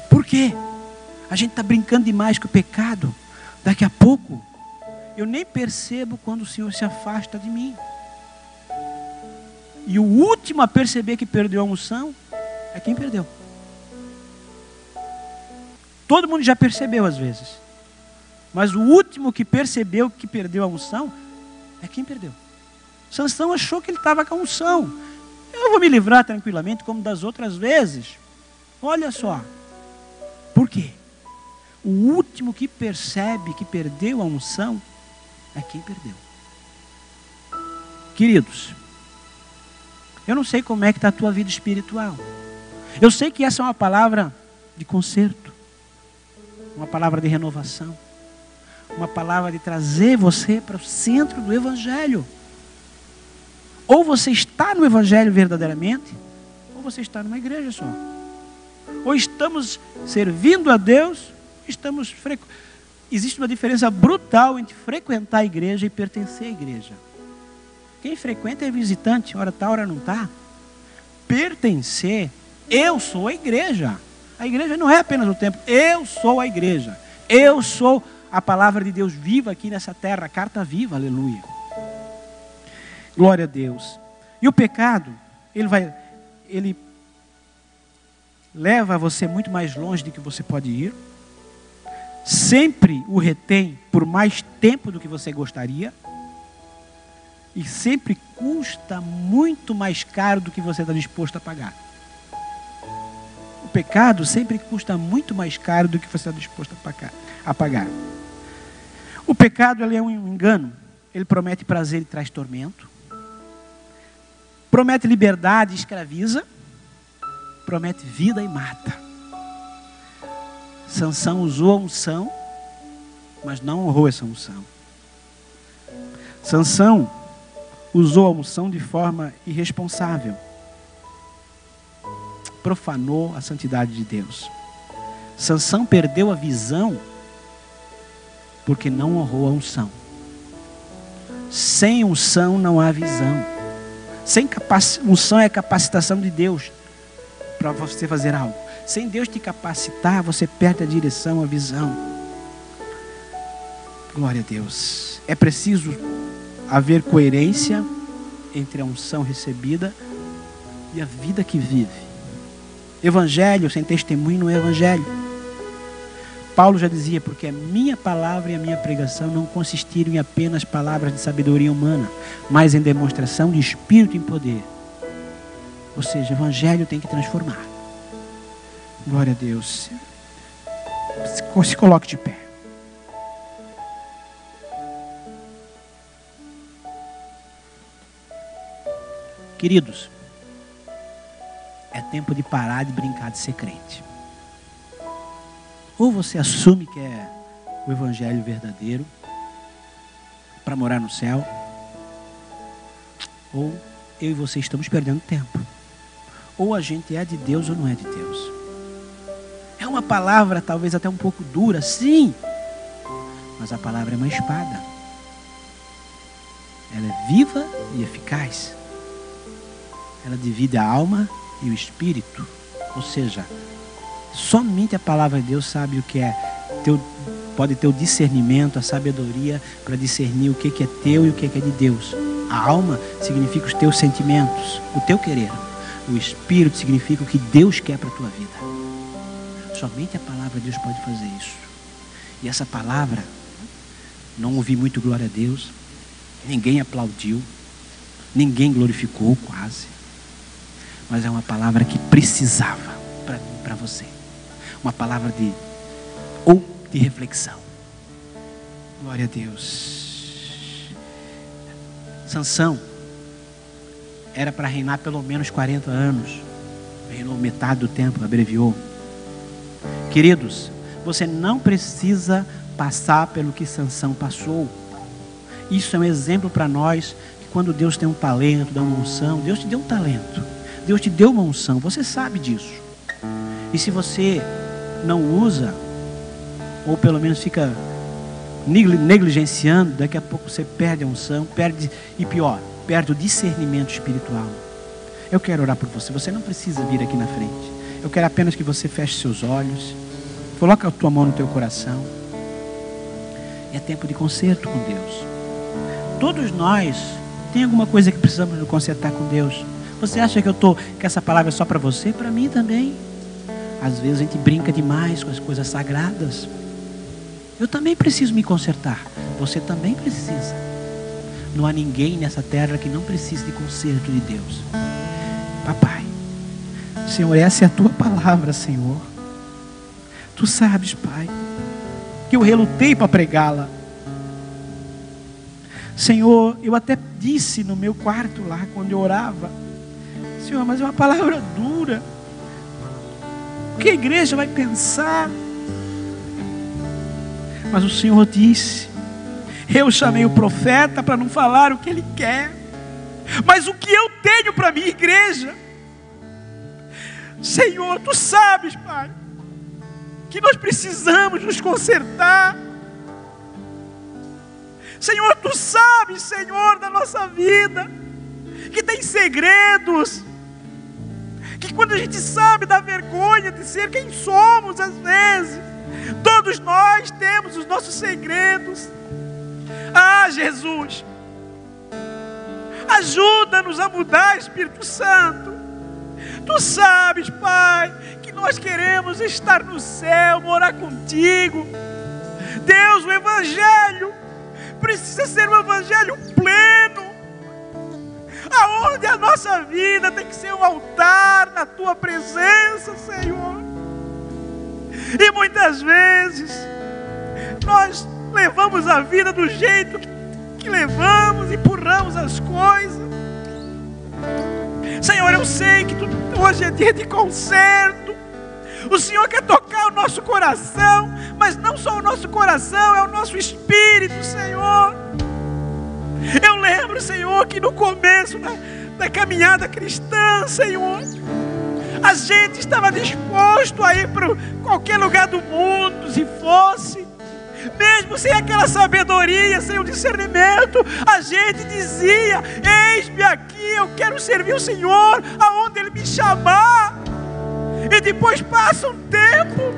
Por quê? A gente está brincando demais com o pecado. Daqui a pouco, eu nem percebo quando o Senhor se afasta de mim. E o último a perceber que perdeu a unção é quem perdeu. Todo mundo já percebeu às vezes. Mas o último que percebeu que perdeu a unção é quem perdeu. Sansão achou que ele estava com a unção. Eu vou me livrar tranquilamente como das outras vezes. Olha só. Por quê? O último que percebe que perdeu a unção é quem perdeu. Queridos, eu não sei como é que está a tua vida espiritual. Eu sei que essa é uma palavra de conserto, uma palavra de renovação, uma palavra de trazer você para o centro do Evangelho. Ou você está no Evangelho verdadeiramente, ou você está numa igreja só. Ou estamos servindo a Deus, existe uma diferença brutal entre frequentar a igreja e pertencer à igreja. Quem frequenta é visitante, hora tá, hora não tá. Pertencer, eu sou a igreja. A igreja não é apenas o templo, eu sou a igreja. Eu sou a palavra de Deus viva aqui nessa terra, a carta viva, aleluia. Glória a Deus. E o pecado, ele leva você muito mais longe do que você pode ir. Sempre o retém por mais tempo do que você gostaria. E sempre custa muito mais caro do que você está disposto a pagar. O pecado sempre custa muito mais caro do que você está disposto a pagar. O pecado, ele é um engano. Ele promete prazer e traz tormento. Promete liberdade e escraviza. Promete vida e mata. Sansão usou a unção, mas não honrou essa unção. Sansão usou a unção de forma irresponsável. Profanou a santidade de Deus. Sansão perdeu a visão porque não honrou a unção. Sem unção não há visão. Unção é capacitação de Deus para você fazer algo. Sem Deus te capacitar, você perde a direção, a visão. Glória a Deus. É preciso haver coerência entre a unção recebida e a vida que vive. Evangelho sem testemunho não é evangelho. Paulo já dizia, porque a minha palavra e a minha pregação não consistiram em apenas palavras de sabedoria humana, mas em demonstração de espírito e poder. Ou seja, o evangelho tem que transformar. Glória a Deus. Se coloque de pé. Queridos, é tempo de parar de brincar de ser crente. Ou você assume que é o evangelho verdadeiro para morar no céu, ou eu e você estamos perdendo tempo. Ou a gente é de Deus ou não é de Deus. É uma palavra talvez até um pouco dura, sim, mas a palavra é uma espada. Ela é viva e eficaz. Ela divide a alma e o espírito. Ou seja, somente a palavra de Deus sabe o que é teu, pode ter o discernimento, a sabedoria para discernir o que é teu e o que é de Deus. A alma significa os teus sentimentos, o teu querer. O espírito significa o que Deus quer para a tua vida. Somente a palavra de Deus pode fazer isso. E essa palavra, não ouvi muito glória a Deus, ninguém aplaudiu, ninguém glorificou quase. Mas é uma palavra que precisava para mim, para você. Uma palavra de reflexão. Glória a Deus. Sansão era para reinar pelo menos 40 anos. Reinou metade do tempo, abreviou. Queridos, você não precisa passar pelo que Sansão passou. Isso é um exemplo para nós, que quando Deus tem um talento, dá uma unção, Deus te deu um talento. Deus te deu uma unção, você sabe disso. E se você não usa, ou pelo menos fica negligenciando, daqui a pouco você perde a unção, e pior, perde o discernimento espiritual. Eu quero orar por você, você não precisa vir aqui na frente. Eu quero apenas que você feche seus olhos, coloque a tua mão no teu coração. É tempo de conserto com Deus. Todos nós tem alguma coisa que precisamos nos consertar com Deus. Você acha que que essa palavra é só para você? Para mim também. Às vezes a gente brinca demais com as coisas sagradas. Eu também preciso me consertar. Você também precisa. Não há ninguém nessa terra que não precise de conserto de Deus. Papai, Senhor, essa é a tua palavra, Senhor. Tu sabes, Pai, que eu relutei para pregá-la. Senhor, eu até disse no meu quarto lá, quando eu orava, Senhor, mas é uma palavra dura. O que a igreja vai pensar? Mas o Senhor disse, eu chamei o profeta para não falar o que ele quer, mas o que eu tenho para minha igreja. Senhor, Tu sabes, Pai, que nós precisamos nos consertar. Senhor, Tu sabes, Senhor, da nossa vida, que tem segredos, que quando a gente sabe da vergonha de ser quem somos, às vezes, todos nós temos os nossos segredos. Ah, Jesus, ajuda-nos a mudar, Espírito Santo. Tu sabes, Pai, que nós queremos estar no céu, morar contigo. Deus, o Evangelho precisa ser um Evangelho pleno, aonde a nossa vida tem que ser um altar na Tua presença, Senhor. E muitas vezes nós levamos a vida do jeito que levamos, empurramos as coisas. Senhor, eu sei que hoje é dia de conserto. O Senhor quer tocar o nosso coração, mas não só o nosso coração, é o nosso espírito, Senhor. Eu lembro, Senhor, que no começo da caminhada cristã, Senhor, a gente estava disposto a ir para qualquer lugar do mundo, se fosse, mesmo sem aquela sabedoria, sem o discernimento, a gente dizia: eis-me aqui, eu quero servir o Senhor aonde Ele me chamar. E depois passa um tempo,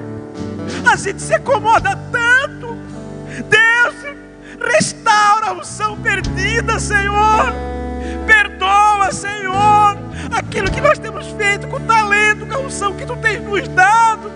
a gente se acomoda tanto. Deus, restaura a unção perdida, Senhor. Perdoa, Senhor, aquilo que nós temos feito com o talento, com a unção que Tu tens nos dado.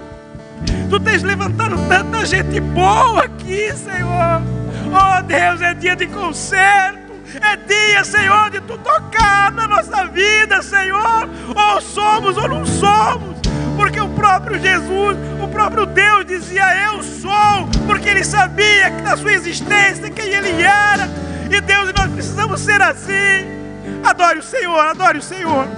Tu tens levantado tanta gente boa aqui, Senhor. Oh Deus, é dia de conserto. É dia, Senhor, de Tu tocar na nossa vida, Senhor. Ou somos ou não somos. Porque o próprio Jesus, o próprio Deus dizia: eu sou. Porque Ele sabia que da sua existência, quem Ele era. E Deus, nós precisamos ser assim. Adore o Senhor, adore o Senhor.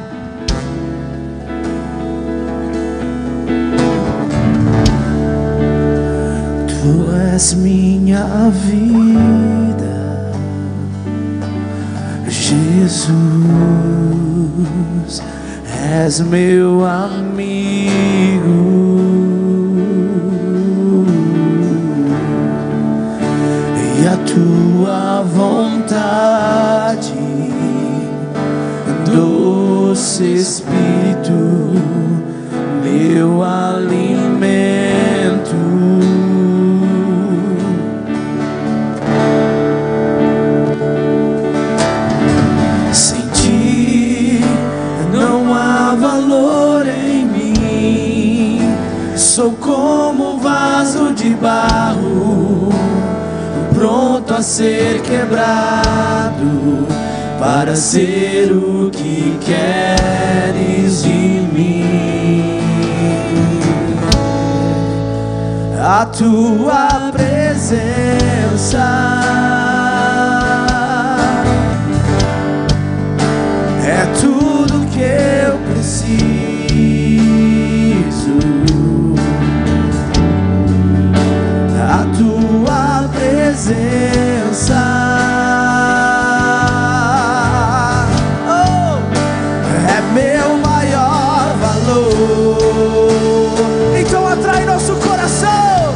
Tu és minha vida, Jesus, és meu amigo, e a Tua vontade, doce Espírito, meu alimento. Sem Ti não há valor em mim. Sou como um vaso de barro, pronto a ser quebrado, para ser o que queres de mim. A Tua presença é tudo que eu preciso. A Tua presença meu maior valor. Então atrai nosso coração,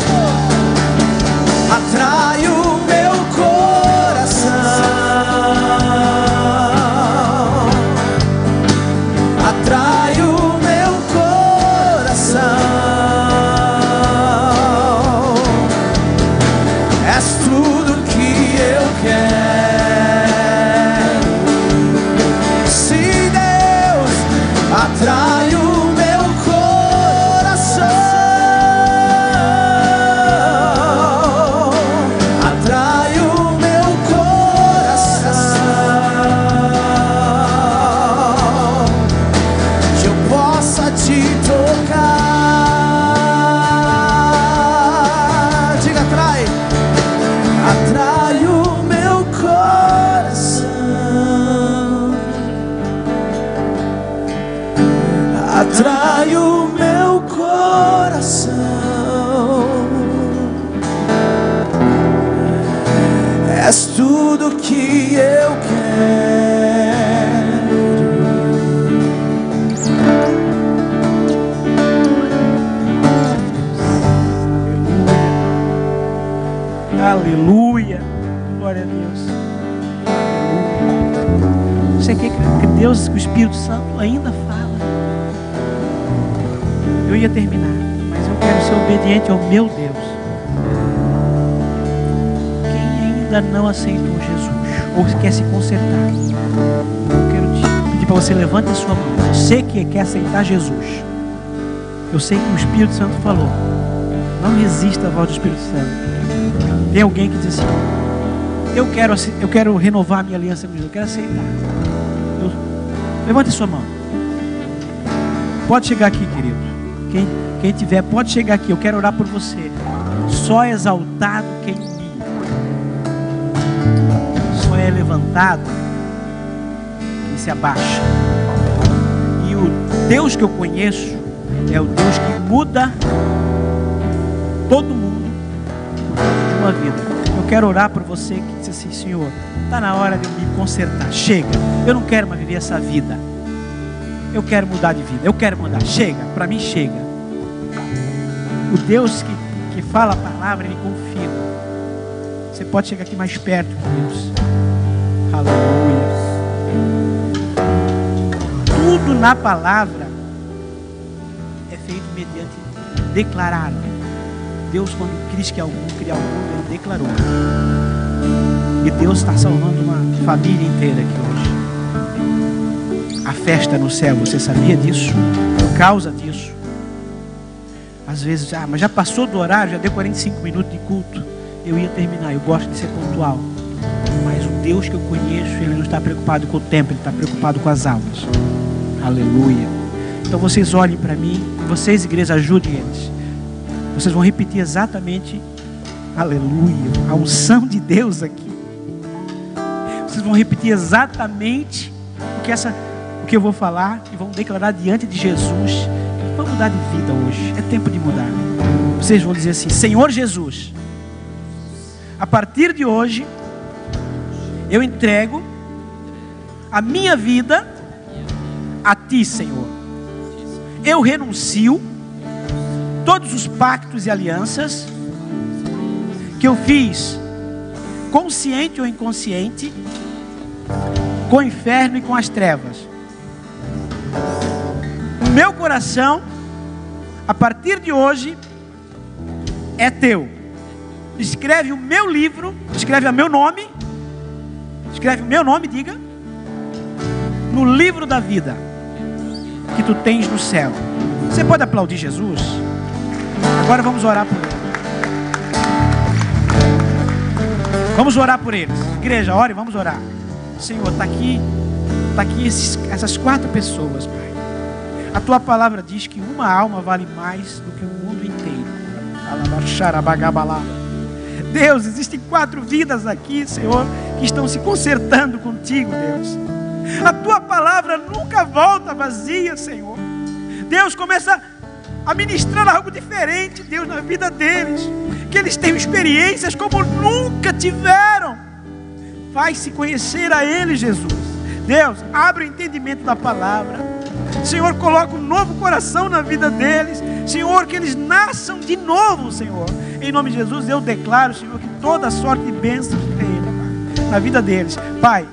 atrai o meu coração, atrai o meu coração. És tudo que eu quero. Atrai o meu coração, atrai o meu coração, que eu possa Te tocar. Diga: atrai, atrai o meu coração. Atrai o meu coração, és tudo que eu quero. Aleluia. Glória a Deus. Aleluia. Você quer que Deus, que o Espírito Santo ainda fala? Eu ia terminar, mas eu quero ser obediente ao meu Deus. Quem ainda não aceitou Jesus, ou quer se consertar, eu quero te pedir para você levante a sua mão. Você que quer aceitar Jesus, eu sei que o Espírito Santo falou. Não resista à voz do Espírito Santo. Tem alguém que diz assim: eu quero renovar a minha aliança com Jesus, eu quero aceitar. Levante a sua mão. Pode chegar aqui, querido. Quem tiver, pode chegar aqui. Eu quero orar por você. Só é exaltado quem humilha. Só é levantado quem se abaixa. E o Deus que eu conheço é o Deus que muda todo mundo por causa de uma vida. Eu quero orar por você que diz assim: Senhor, está na hora de eu me consertar. Chega, eu não quero mais viver essa vida. Eu quero mudar de vida. Eu quero mudar. Chega, para mim chega. O Deus que fala a palavra, Ele confirma. Você pode chegar aqui mais perto, queridos. Aleluia. Tudo na palavra é feito mediante declarar. Deus, quando quis que algum criar o mundo, Ele declarou. E Deus está salvando uma família inteira aqui hoje. A festa no céu, você sabia disso? Por causa disso. Às vezes, mas já passou do horário, já deu 45 minutos de culto. Eu ia terminar, eu gosto de ser pontual. Mas o Deus que eu conheço, Ele não está preocupado com o tempo, Ele está preocupado com as almas. Aleluia. Então vocês olhem para mim, vocês, igreja, ajudem eles. Vocês vão repetir exatamente, aleluia, a unção de Deus aqui. Vocês vão repetir exatamente o que eu vou falar e vão declarar diante de Jesus. Vamos mudar de vida hoje, é tempo de mudar. Vocês vão dizer assim: Senhor Jesus, a partir de hoje, eu entrego a minha vida a Ti, Senhor. Eu renuncio todos os pactos e alianças que eu fiz, consciente ou inconsciente, com o inferno e com as trevas. O meu coração, a partir de hoje, é Teu. Escreve o meu livro, escreve o meu nome, diga, no livro da vida que Tu tens no céu. Você pode aplaudir Jesus? Agora vamos orar por Ele. Vamos orar por eles. Igreja, ore, vamos orar. Senhor, está aqui essas 4 pessoas, Pai. A Tua palavra diz que uma alma vale mais do que o mundo inteiro. Deus, existem 4 vidas aqui, Senhor, que estão se consertando contigo, Deus. A Tua palavra nunca volta vazia, Senhor. Deus, começa a ministrar algo diferente, Deus, na vida deles. Que eles tenham experiências como nunca tiveram. Faz-se conhecer a Ele, Jesus. Deus, abre o entendimento da palavra. Senhor, coloca um novo coração na vida deles. Senhor, que eles nasçam de novo, Senhor. Em nome de Jesus, eu declaro, Senhor, que toda sorte de bênçãos tenha, Pai, na vida deles. Pai,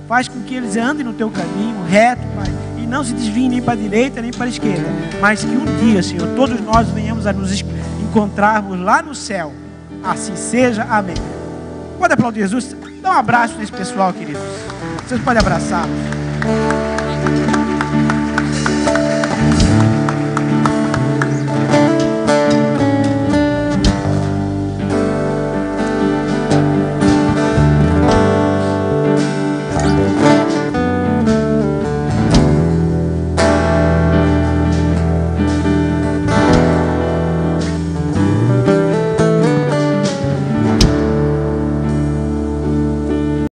faz com que eles andem no Teu caminho reto, Pai, e não se desviem nem para a direita nem para a esquerda, mas que um dia, Senhor, todos nós venhamos a nos encontrarmos lá no céu. Assim seja, amém. Pode aplaudir Jesus? Dá um abraço nesse pessoal, queridos. Vocês podem abraçar.